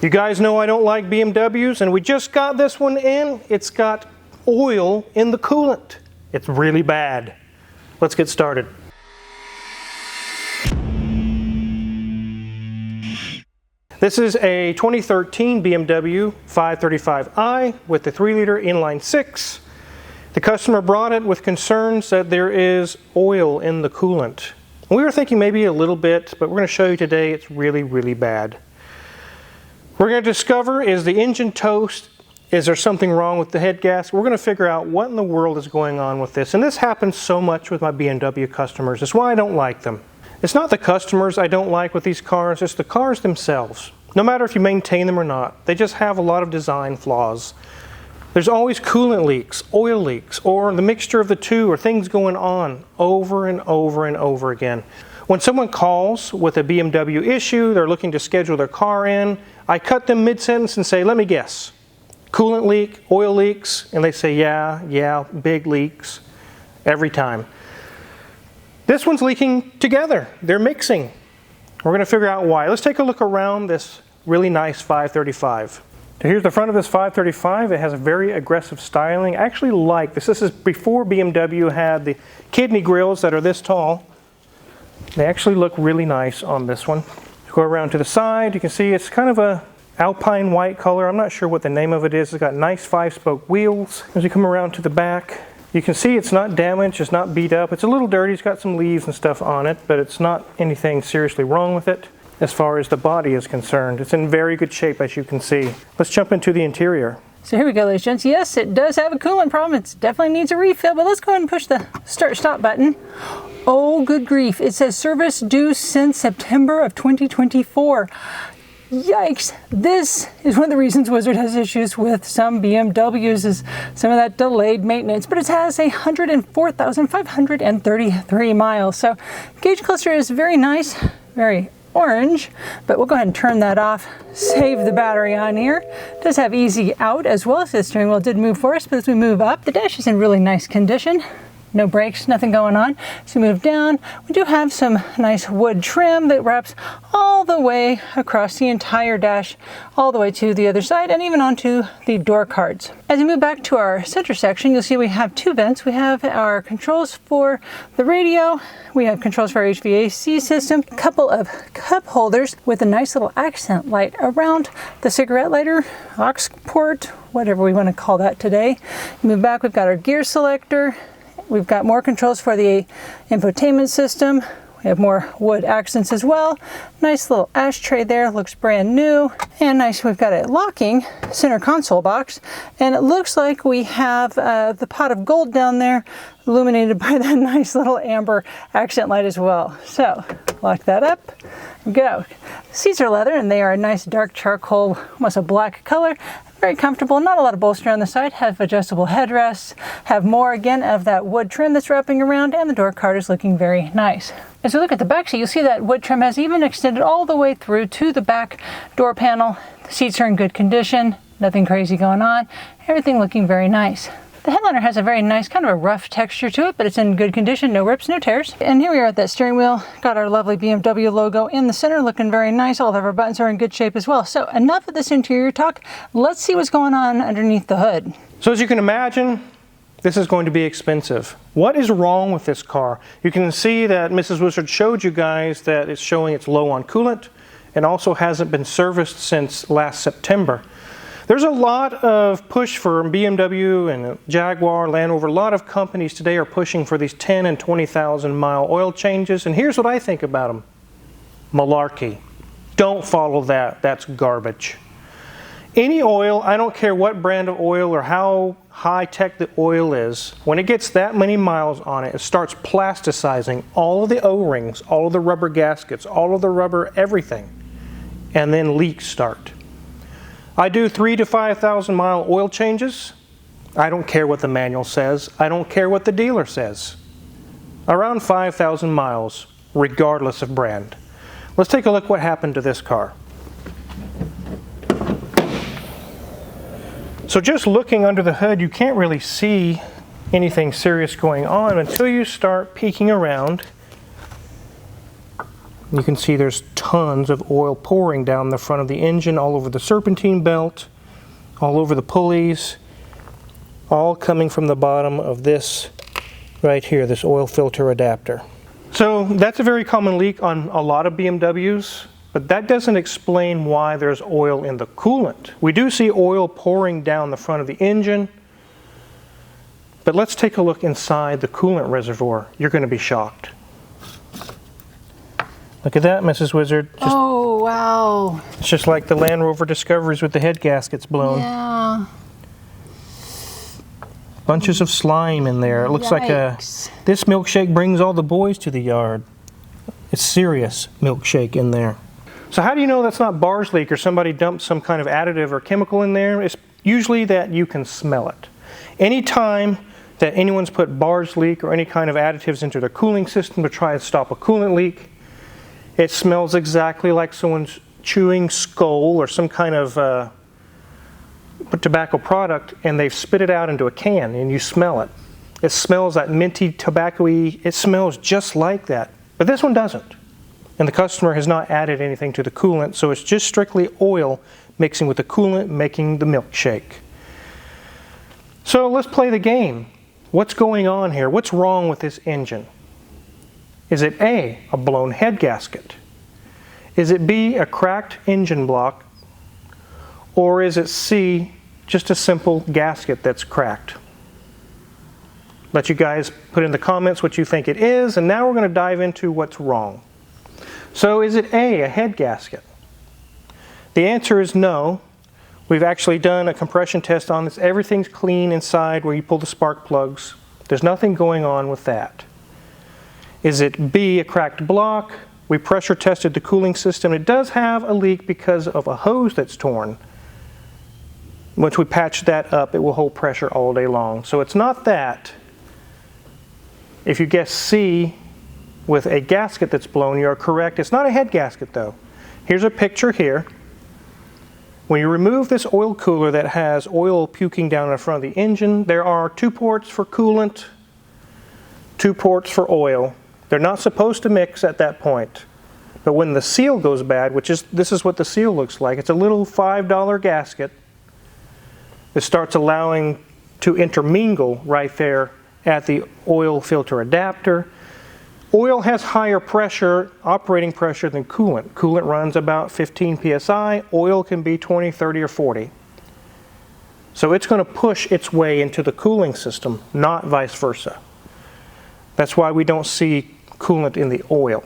You guys know I don't like BMWs, and we just got this one in. It's got oil in the coolant. It's really bad. Let's get started. This is a 2013 BMW 535i with the 3-liter inline 6. The customer brought it with concerns that there is oil in the coolant. We were thinking maybe a little bit, but we're going to show you today it's really, really bad. We're going to discover, is the engine toast? Is there something wrong with the head gasket? We're going to figure out what in the world is going on with this. And this happens so much with my BMW customers. It's why I don't like them. It's not the customers I don't like with these cars, it's the cars themselves. No matter if you maintain them or not, they just have a lot of design flaws. There's always coolant leaks, oil leaks, or the mixture of the two, or things going on over and over and over again. When someone calls with a BMW issue, they're looking to schedule their car in, I cut them mid-sentence and say, let me guess. Coolant leak, oil leaks, and they say, yeah, big leaks, every time. This one's leaking together. They're mixing. We're going to figure out why. Let's take a look around this really nice 535. So here's the front of this 535. It has a very aggressive styling. I actually like this. This is before BMW had the kidney grills that are this tall. They actually look really nice on this one. Go around to the side. You can see it's kind of a alpine white color. I'm not sure what the name of it is. It's got nice 5-spoke wheels. As you come around to the back, you can see it's not damaged, it's not beat up. It's a little dirty, it's got some leaves and stuff on it, but it's not anything seriously wrong with it as far as the body is concerned. It's in very good shape, as you can see. Let's jump into the interior. So here we go, ladies and gents. Yes, it does have a coolant problem. It definitely needs a refill, but let's go ahead and push the start-stop button. Oh, good grief. It says service due since September of 2024. Yikes. This is one of the reasons Wizard has issues with some BMWs, is some of that delayed maintenance, but it has 104,533 miles. So gauge cluster is very nice, very orange, but we'll go ahead and turn that off, save the battery on here. It does have easy out as well as the steering wheel did move for us, but as we move up, the dash is in really nice condition. No brakes, nothing going on. As we move down, we do have some nice wood trim that wraps all the way across the entire dash, all the way to the other side and even onto the door cards. As we move back to our center section, you'll see we have two vents. We have our controls for the radio. We have controls for our HVAC system, a couple of cup holders with a nice little accent light around the cigarette lighter, aux port, whatever we want to call that today. Move back, we've got our gear selector. We've got more controls for the infotainment system. We have more wood accents as well. Nice little ashtray there, looks brand new. And nice, we've got a locking center console box. And it looks like we have the pot of gold down there illuminated by that nice little amber accent light as well. So, lock that up, go. Seats are leather and they are a nice dark charcoal, almost a black color. Very comfortable, not a lot of bolster on the side, have adjustable headrests, have more again of that wood trim that's wrapping around, and the door card is looking very nice. As we look at the back seat, you'll see that wood trim has even extended all the way through to the back door panel. The seats are in good condition, nothing crazy going on, everything looking very nice. The headliner has a very nice, kind of a rough texture to it, but it's in good condition, no rips, no tears. And here we are at that steering wheel, got our lovely BMW logo in the center, looking very nice. All of our buttons are in good shape as well. So enough of this interior talk, let's see what's going on underneath the hood. So as you can imagine, this is going to be expensive. What is wrong with this car? You can see that Mrs. Wizard showed you guys that it's showing it's low on coolant and also hasn't been serviced since last September. There's a lot of push for BMW and Jaguar, Land Rover. A lot of companies today are pushing for these 10 and 20,000 mile oil changes. And here's what I think about them. Malarkey. Don't follow that. That's garbage. Any oil, I don't care what brand of oil or how high-tech the oil is, when it gets that many miles on it, it starts plasticizing all of the O-rings, all of the rubber gaskets, all of the rubber everything, and then leaks start. I do 3,000 to 5,000 mile oil changes. I don't care what the manual says. I don't care what the dealer says. Around 5,000 miles, regardless of brand. Let's take a look what happened to this car. So just looking under the hood, you can't really see anything serious going on until you start peeking around You can see there's tons of oil pouring down the front of the engine, all over the serpentine belt, all over the pulleys, all coming from the bottom of this right here, this oil filter adapter. So that's a very common leak on a lot of BMWs, but that doesn't explain why there's oil in the coolant. We do see oil pouring down the front of the engine, but let's take a look inside the coolant reservoir. You're going to be shocked. Look at that, Mrs. Wizard. Oh, wow. It's just like the Land Rover Discoveries with the head gaskets blown. Yeah. Bunches of slime in there. It looks Yikes. like this milkshake brings all the boys to the yard. It's serious milkshake in there. So how do you know that's not barge leak or somebody dumped some kind of additive or chemical in there? It's usually that you can smell it. Anytime that anyone's put barge leak or any kind of additives into their cooling system to try and stop a coolant leak, it smells exactly like someone's chewing skull or some kind of tobacco product, and they've spit it out into a can, and you smell it. It smells that minty, tobacco-y, it smells just like that. But this one doesn't. And the customer has not added anything to the coolant, so it's just strictly oil mixing with the coolant, making the milkshake. So let's play the game. What's going on here? What's wrong with this engine? Is it A, a blown head gasket? Is it B, a cracked engine block? Or is it C, just a simple gasket that's cracked? Let you guys put in the comments what you think it is, and now we're going to dive into what's wrong. So is it A, a head gasket? The answer is no. We've actually done a compression test on this. Everything's clean inside where you pull the spark plugs. There's nothing going on with that. Is it B, a cracked block? We pressure tested the cooling system. It does have a leak because of a hose that's torn. Once we patch that up, it will hold pressure all day long. So it's not that. If you guess C with a gasket that's blown, you are correct. It's not a head gasket though. Here's a picture here. When you remove this oil cooler that has oil puking down in the front of the engine, there are 2 ports for coolant, 2 ports for oil. They're not supposed to mix at that point. But when the seal goes bad, this is what the seal looks like. It's a little $5 gasket. It starts allowing to intermingle right there at the oil filter adapter. Oil has higher pressure, operating pressure than coolant. Coolant runs about 15 psi. Oil can be 20, 30, or 40. So it's going to push its way into the cooling system, not vice versa. That's why we don't see coolant in the oil.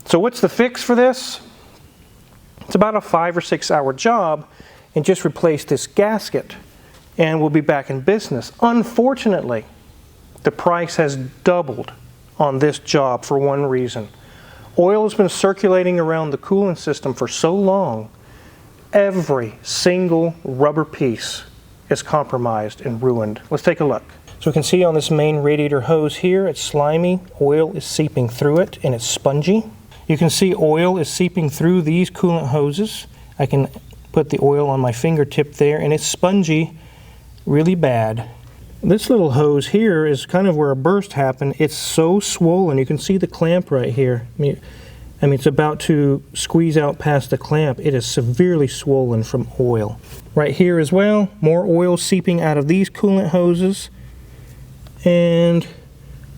So what's the fix for this? It's about a 5 or 6 hour job, and just replace this gasket and we'll be back in business. Unfortunately, the price has doubled on this job for one reason. Oil has been circulating around the coolant system for so long, every single rubber piece is compromised and ruined. Let's take a look. So we can see on this main radiator hose here, it's slimy, oil is seeping through it, and it's spongy. You can see oil is seeping through these coolant hoses. I can put the oil on my fingertip there, and it's spongy really bad. This little hose here is kind of where a burst happened. It's so swollen. You can see the clamp right here. I mean it's about to squeeze out past the clamp. It is severely swollen from oil. Right here as well, more oil seeping out of these coolant hoses. And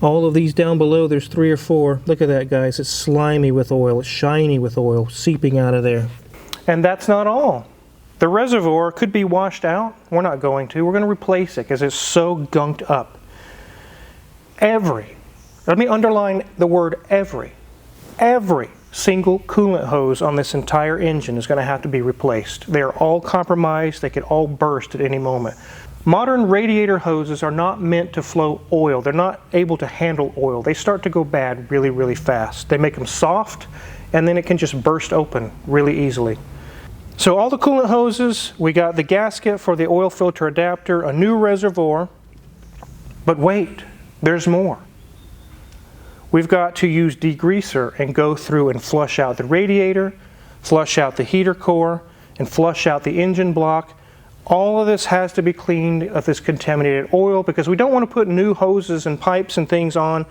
all of these down below, there's 3 or 4. Look at that, guys. It's slimy with oil. It's shiny with oil seeping out of there. And that's not all. The reservoir could be washed out. We're not going to. We're going to replace it because it's so gunked up. Let me underline the word every single coolant hose on this entire engine is going to have to be replaced. They are all compromised. They could all burst at any moment. Modern radiator hoses are not meant to flow oil. They're not able to handle oil. They start to go bad really, really fast. They make them soft, and then it can just burst open really easily. So all the coolant hoses, we got the gasket for the oil filter adapter, a new reservoir, but wait, there's more. We've got to use degreaser and go through and flush out the radiator, flush out the heater core, and flush out the engine block. All of this has to be cleaned of this contaminated oil because we don't want to put new hoses and pipes and things on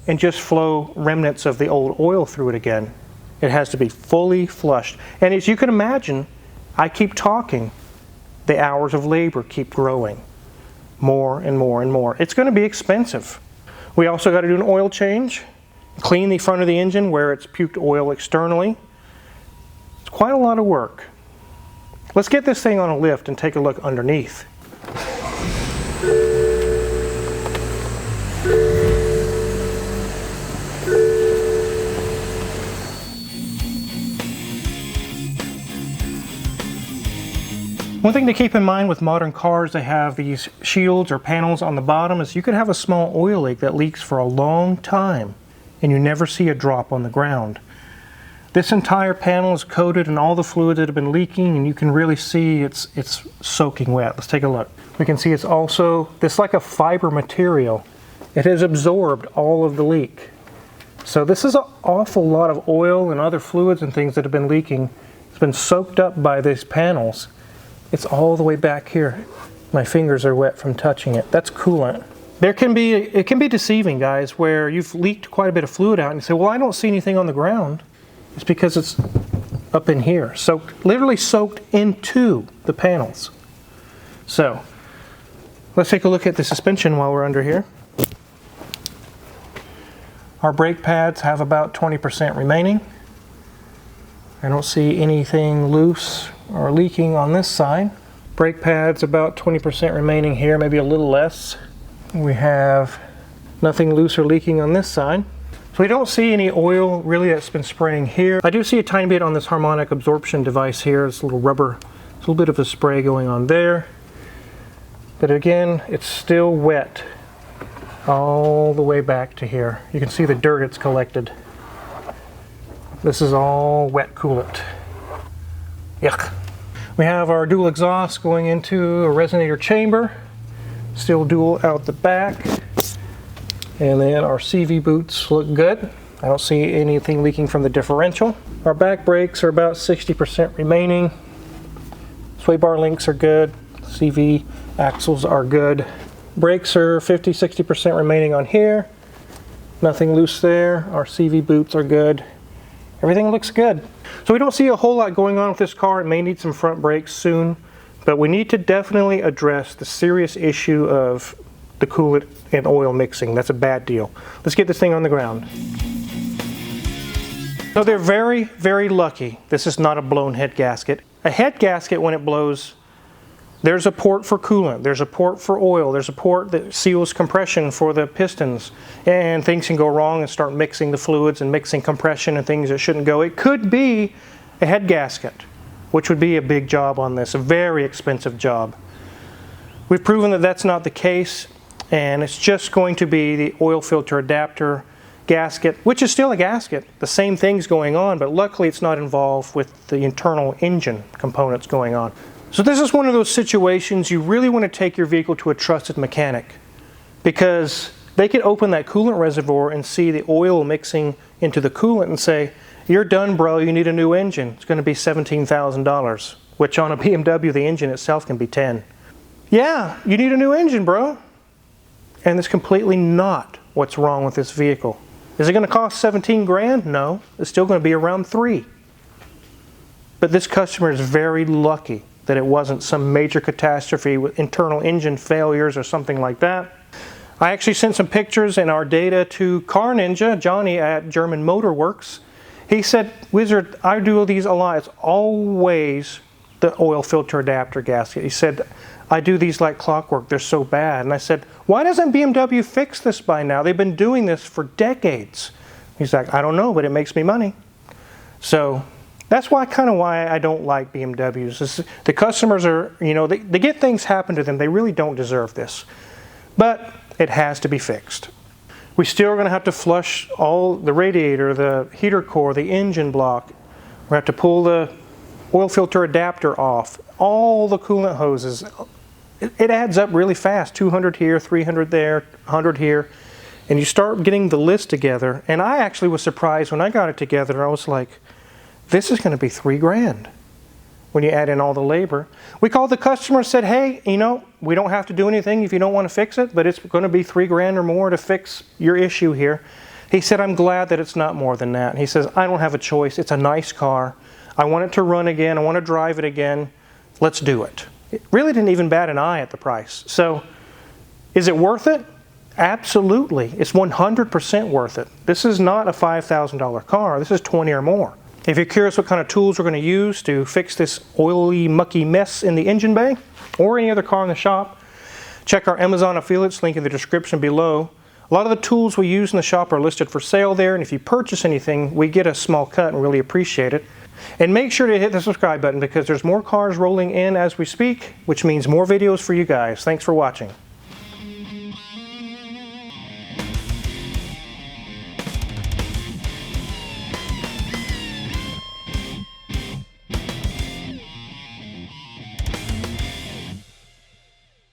and just flow remnants of the old oil through it again. It has to be fully flushed. And as you can imagine, I keep talking. The hours of labor keep growing. More and more and more. It's going to be expensive. We also got to do an oil change. Clean the front of the engine where it's puked oil externally. It's quite a lot of work. Let's get this thing on a lift and take a look underneath. One thing to keep in mind with modern cars, they have these shields or panels on the bottom, is you could have a small oil leak that leaks for a long time and you never see a drop on the ground. This entire panel is coated in all the fluids that have been leaking, and you can really see it's soaking wet. Let's take a look. We can see it's also, this like a fiber material. It has absorbed all of the leak. So this is an awful lot of oil and other fluids and things that have been leaking. It's been soaked up by these panels. It's all the way back here. My fingers are wet from touching it. That's coolant. It can be deceiving, guys, where you've leaked quite a bit of fluid out and you say, well, I don't see anything on the ground. It's because it's up in here. Literally soaked into the panels. So, let's take a look at the suspension while we're under here. Our brake pads have about 20% remaining. I don't see anything loose or leaking on this side. Brake pads about 20% remaining here, maybe a little less. We have nothing loose or leaking on this side. So we don't see any oil really that's been spraying here. I do see a tiny bit on this harmonic absorption device here. It's a little rubber, it's a little bit of a spray going on there. But again, it's still wet all the way back to here. You can see the dirt it's collected. This is all wet coolant. Yuck. We have our dual exhaust going into a resonator chamber. Still dual out the back. And then our CV boots look good. I don't see anything leaking from the differential. Our back brakes are about 60% remaining. Sway bar links are good. CV axles are good. Brakes are 50-60% remaining on here. Nothing loose there. Our CV boots are good. Everything looks good. So we don't see a whole lot going on with this car. It may need some front brakes soon, but we need to definitely address the serious issue of the coolant and oil mixing. That's a bad deal. Let's get this thing on the ground. So they're very, very lucky this is not a blown head gasket. A head gasket, when it blows, there's a port for coolant, there's a port for oil, there's a port that seals compression for the pistons, and things can go wrong and start mixing the fluids and mixing compression and things that shouldn't go. It could be a head gasket, which would be a big job on this, a very expensive job. We've proven that that's not the case, and it's just going to be the oil filter adapter gasket, which is still a gasket. The same thing's going on, but luckily it's not involved with the internal engine components going on. So this is one of those situations you really want to take your vehicle to a trusted mechanic, because they could open that coolant reservoir and see the oil mixing into the coolant and say, you're done, bro, you need a new engine. It's going to be $17,000, which on a BMW, the engine itself can be $10,000. Yeah, you need a new engine, bro. And it's completely not what's wrong with this vehicle. Is it going to cost 17 grand? No, it's still going to be around 3. But this customer is very lucky that it wasn't some major catastrophe with internal engine failures or something like that. I actually sent some pictures and our data to Car Ninja, Johnny at German Motor Works. He said, Wizard, I do these a lot. It's always the oil filter adapter gasket. He said, I do these like clockwork. They're so bad. And I said, why doesn't BMW fix this by now? They've been doing this for decades. He's like, I don't know, but it makes me money. So that's why I don't like BMWs. The customers are, they get things happen to them. They really don't deserve this. But it has to be fixed. We still are going to have to flush all the radiator, the heater core, the engine block. We have to pull the oil filter adapter off, all the coolant hoses. It adds up really fast, 200 here, 300 there, 100 here. And you start getting the list together. And I actually was surprised when I got it together. I was like, this is going to be 3 grand when you add in all the labor. We called the customer and said, hey, we don't have to do anything if you don't want to fix it, but it's going to be 3 grand or more to fix your issue here. He said, I'm glad that it's not more than that. He says, I don't have a choice. It's a nice car. I want it to run again. I want to drive it again. Let's do it. It really didn't even bat an eye at the price. So is it worth it? Absolutely. It's 100% worth it. This is not a $5,000 car. This is 20 or more. If you're curious what kind of tools we're going to use to fix this oily, mucky mess in the engine bay or any other car in the shop, check our Amazon affiliates link in the description below. A lot of the tools we use in the shop are listed for sale there, and if you purchase anything, we get a small cut and really appreciate it. And make sure to hit the subscribe button because there's more cars rolling in as we speak, which means more videos for you guys. Thanks for watching.